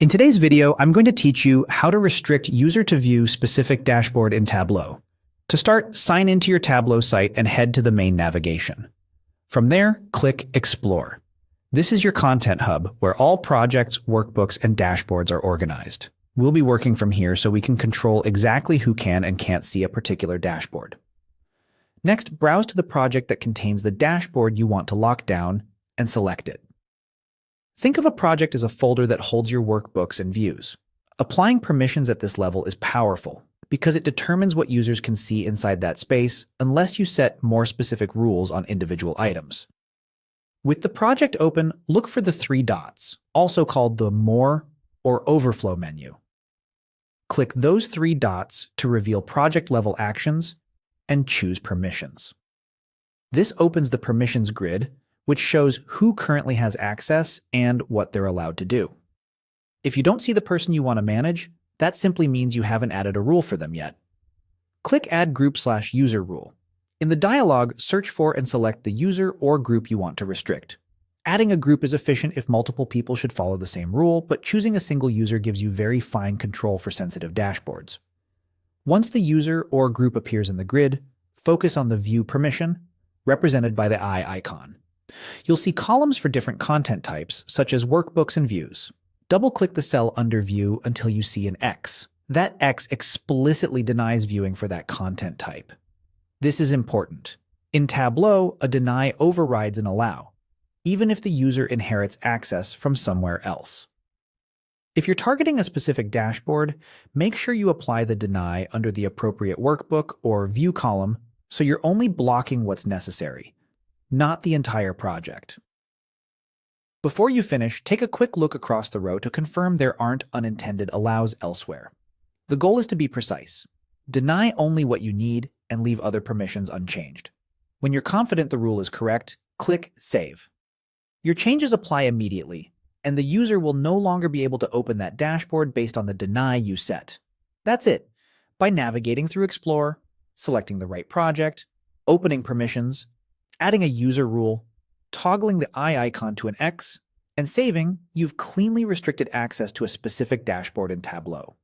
In today's video, I'm going to teach you how to restrict user to view specific dashboard in Tableau. To start, sign into your Tableau site and head to the main navigation. From there, click Explore. This is your content hub where all projects, workbooks, and dashboards are organized. We'll be working from here so we can control exactly who can and can't see a particular dashboard. Next, browse to the project that contains the dashboard you want to lock down and select it. Think of a project as a folder that holds your workbooks and views. Applying permissions at this level is powerful because it determines what users can see inside that space unless you set more specific rules on individual items. With the project open, look for the three dots, also called the More or Overflow menu. Click those three dots to reveal project-level actions and choose permissions. This opens the permissions grid, which shows who currently has access and what they're allowed to do. If you don't see the person you want to manage, that simply means you haven't added a rule for them yet. Click Add Group/User Rule. In the dialog, search for and select the user or group you want to restrict. Adding a group is efficient if multiple people should follow the same rule, but choosing a single user gives you very fine control for sensitive dashboards. Once the user or group appears in the grid, focus on the View permission, represented by the eye icon. You'll see columns for different content types, such as workbooks and views. Double-click the cell under View until you see an X. That X explicitly denies viewing for that content type. This is important. In Tableau, a deny overrides an allow, even if the user inherits access from somewhere else. If you're targeting a specific dashboard, make sure you apply the deny under the appropriate workbook or view column so you're only blocking what's necessary, not the entire project. Before you finish, take a quick look across the row to confirm there aren't unintended allows elsewhere. The goal is to be precise. Deny only what you need and leave other permissions unchanged. When you're confident the rule is correct, click Save. Your changes apply immediately, and the user will no longer be able to open that dashboard based on the deny you set. That's it. By navigating through Explore, selecting the right project, opening permissions, adding a user rule, toggling the eye icon to an X, and saving, you've cleanly restricted access to a specific dashboard in Tableau.